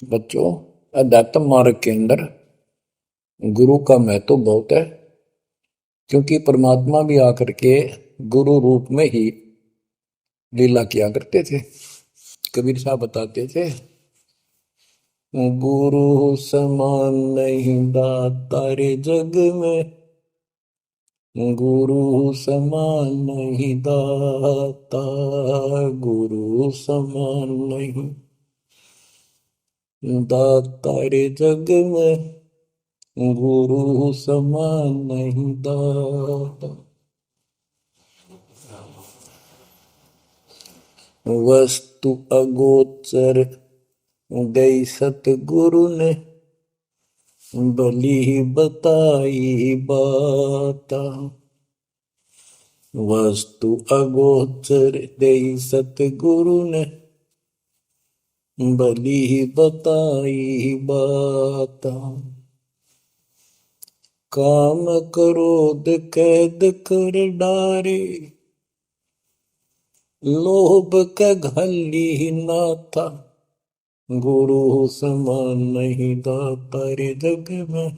बच्चों, अध्यात्म मार्ग के अंदर गुरु का महत्व बहुत है, क्योंकि परमात्मा भी आकर के गुरु रूप में ही लीला किया करते थे। कबीर साहब बताते थे, गुरु समान नहीं दाता रे जग में, गुरु समान नहीं दाता, गुरु समान नहीं दाता रे जग में, गुरु समान नहीं दाता। वस्तु अगोचर गई सतगुरु ने, भली बताई बाता। वस्तु अगोचर गई सतगुरु ने, भली बताई बाता। काम क्रोध कैद कर डारे, लोभ का घली ना था, गुरु समान नहीं दाता रे जग में,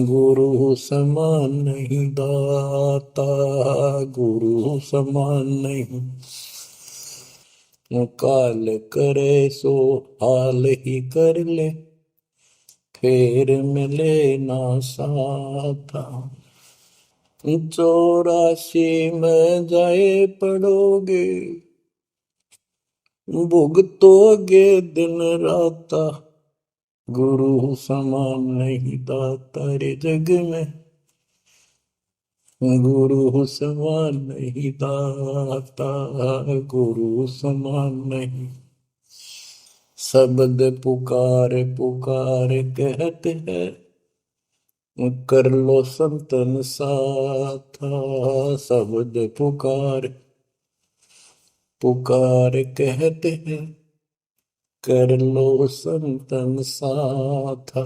गुरु समान नहीं दाता, गुरु समान नहीं। काल करे सो हाल ही कर ले, फेर मिले ना साथा। 84 में जाए पड़ोगे, भुगतोगे दिन राता, गुरु समान नहीं दाता रे जग में, गुरु समान नहीं दाता, गुरु समान नहीं। शब्द पुकार पुकार कहते हैं, कर लो संतन साथा। शब्द पुकार पुकार कहते हैं, कर लो संतन साथा।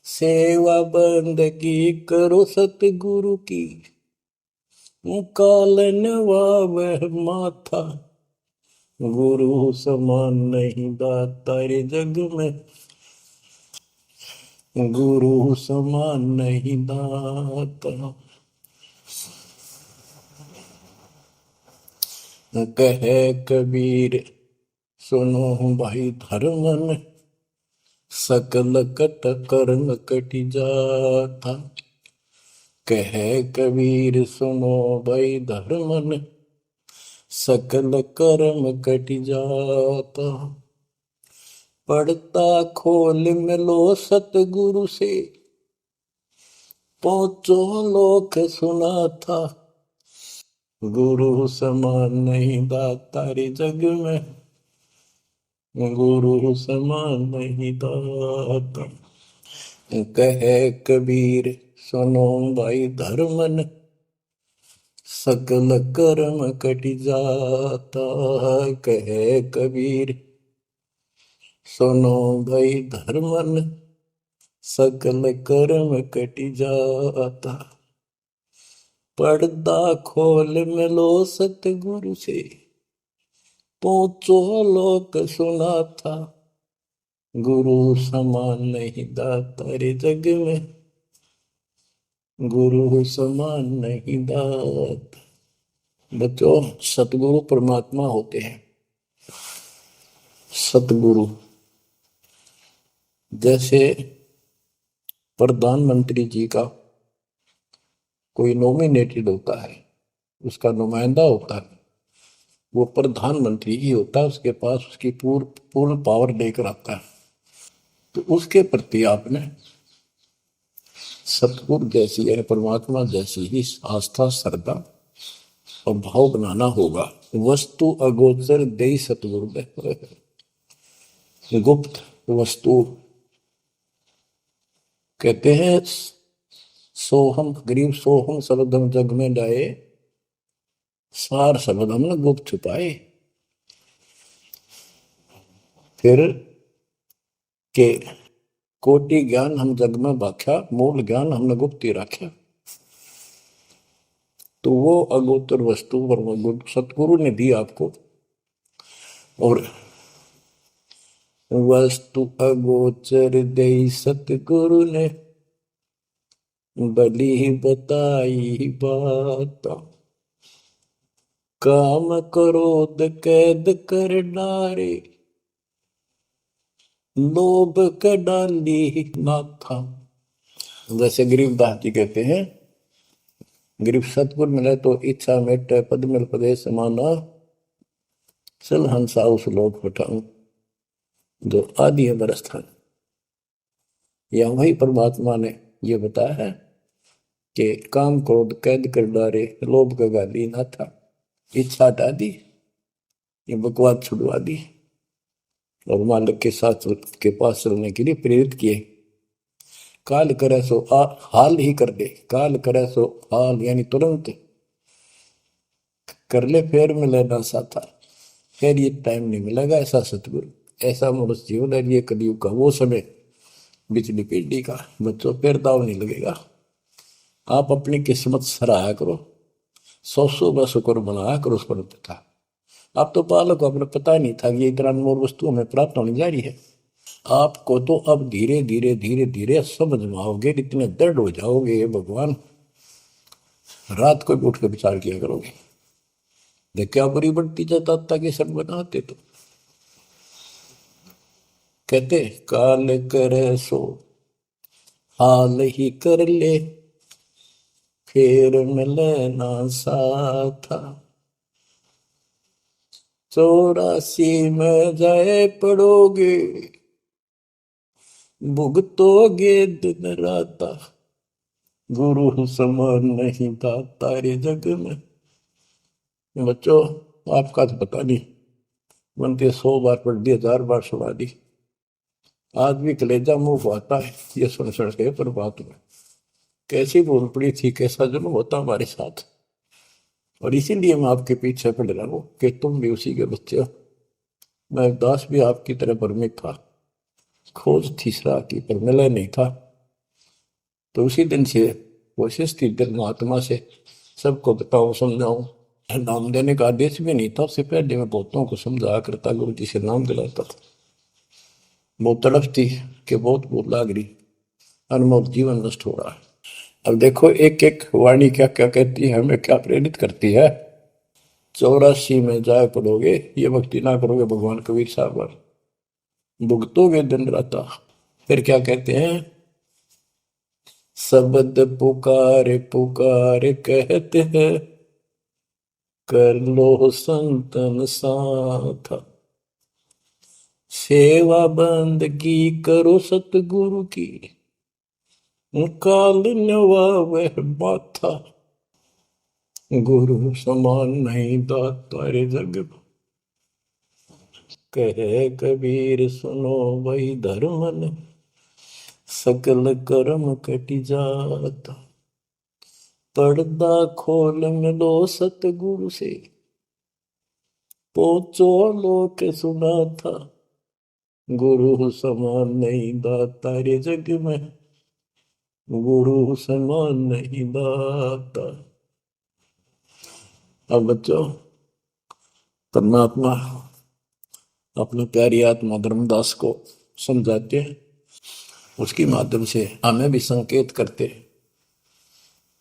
सेवा बंदगी करो सतगुरु की, कालन वह माथा, गुरु समान नहीं दाता रे जग में, गुरु समान नहीं दाता। कहे कबीर सुनो भाई धर्मन, सकल कट कर्म कटि जाता। कहे कबीर सुनो भाई धर्मन, सकल कर्म कटि जाता। पढ़ता खोल मिलो सतगुरु से, पहुंचो लोक सुना था, गुरु समान नहीं दाता रे जग में, गुरु समान नहीं दाता। कहे कबीर सुनो भाई धर्मन, सकल कर्म कटि जाता। कहे कबीर सुनो भाई धर्मन, सकल कर्म कटि जाता। पर्दा खोल मिलो सतगुरु से, पहुंचो लोक सुना था, गुरु समान नहीं दाता रे जग में, गुरु समान नहीं दाता। बच्चों, सतगुरु परमात्मा होते हैं। सतगुरु जैसे प्रधानमंत्री जी का कोई नॉमिनेटेड होता है, उसका नुमाइंदा होता है, वो प्रधानमंत्री ही होता है, उसके पास उसकी पूर्ण पावर लेकर आता है। तो उसके प्रति आपने सतगुरु जैसी है, परमात्मा जैसी ही आस्था श्रद्धा और भाव बनाना होगा। वस्तु अगोचर देई सतगुरु में, गुप्त वस्तु कहते हैं, सोहम गरीब सोहम शब्द हम जग में डाए, सार शब्द हमने गुप्त छुपाए। फिर के कोटि ज्ञान हम जग में बाख्या, मूल ज्ञान हमने गुप्त ही रखा। तो वो अगोचर वस्तु सतगुरु ने दी आपको, और वस्तु अगोचर दे सतगुरु ने बली बताई बात। काम क्रोध कैद कर डारे लोभ का डाली माथा। जैसे गरीबदास जी कहते हैं, गरीब सतगुर मिले तो इच्छा मेटे पद मिल पदे समाना, चल हंसा उस लोक पठाऊं जो आदि है बरस्थान। या वही परमात्मा ने ये बताया है कि काम क्रोध कैद कर डारे लोभ का गाली ना था, इच्छा हटा दी, ये बकवाद छुड़वा दी और मालिक के साथ के पास चलने के लिए प्रेरित किए। काल करे सो हाल ही कर दे, काल करे सो हाल यानी तुरंत कर ले, फिर मिले ना साथा, फिर ये टाइम नहीं मिलेगा। ऐसा सतगुरु, ऐसा मनुष्य जीवन है ये कलयुग का वो समय, बिजली पीढ़ी का बच्चों फिर दाव नहीं लगेगा। आप अपनी किस्मत सराहा करो, सौ ब शुक्र बनाया करो उस पर था। आप तो बालक को अपने पता नहीं था कि ये इतना अनमोल वस्तु हमें प्राप्त होने जा रही है। आपको तो अब धीरे धीरे धीरे धीरे समझ में आओगे, इतने दृढ़ हो जाओगे ये भगवान, रात को भी उठ के विचार किया करोगे। देख क्या बुरी बढ़ती जाता कि सब बनाते तो कहते काल करे सो हाल ही कर ले, फिर मिले ना साथा। 84 में जाए पड़ोगे, भुगतोगे दिन राता, गुरु समान नहीं दाता रे जग में। बच्चों आपका तो पता नहीं, बनते 100 बार पढ़ दी, 1000 बार सुना दी, आज भी कलेजा मुंह को आता है ये सुन सुन के। पर बात में कैसी भूल पड़ी थी, कैसा जुल्म होता हमारे साथ, और इसीलिए मैं आपके पीछे पड़ रहा हूँ कि तुम भी उसी के बच्चे हो। मैं दास भी आपकी तरह भ्रमित था, खोज तीसरा की पर मिला नहीं था। तो उसी दिन से कोशिश थी दिल महात्मा से सबको बताऊं समझाऊं। नाम देने का आदेश भी नहीं था, उससे पहले मैं बहुतों को समझाया करता, गुरु जी से नाम दिलाता था। बहुत तड़फ थी कि बहुत बहुत लाग रही, अनमोल जीवन नष्ट हो रहा है। अब देखो एक एक वाणी क्या क्या कहती है, हमें क्या प्रेरित करती है। 84 में जाए पड़ोगे, ये भक्ति ना करोगे भगवान कबीर साहब पर, भुगतोगे दिन राता। फिर क्या कहते हैं, शब्द पुकार पुकार कहते हैं, कर लो संतन साथा। सेवा बंदगी करो सतगुरु की, काल नवावे माथा। गुरु समान नहीं दाता रे जग में, कहे कबीर सुनो वही धर्म ने, सकल कर्म कटी जाता। पर्दा खोल मिलो सतगुरु से, पोचो लोक सुना था। गुरु समान नहीं दाता रे जग में, गुरु समान नहीं दाता। अब बच्चों परमात्मा अपनी प्यारी आत्मा धर्मदास को समझाते हैं, उसके माध्यम से हमें भी संकेत करते हैं।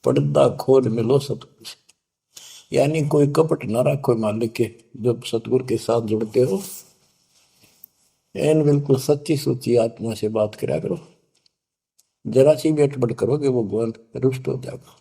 पर्दा खोल मिलो सतगुरु से, यानी कोई कपट ना रखो मालिक के, जब सतगुरु के साथ जुड़ते हो एन बिल्कुल सच्ची सुच्ची आत्मा से बात करा करो। जरा सी भी अटपट करोगे वो भगवान रुष्ट हो जाएगा।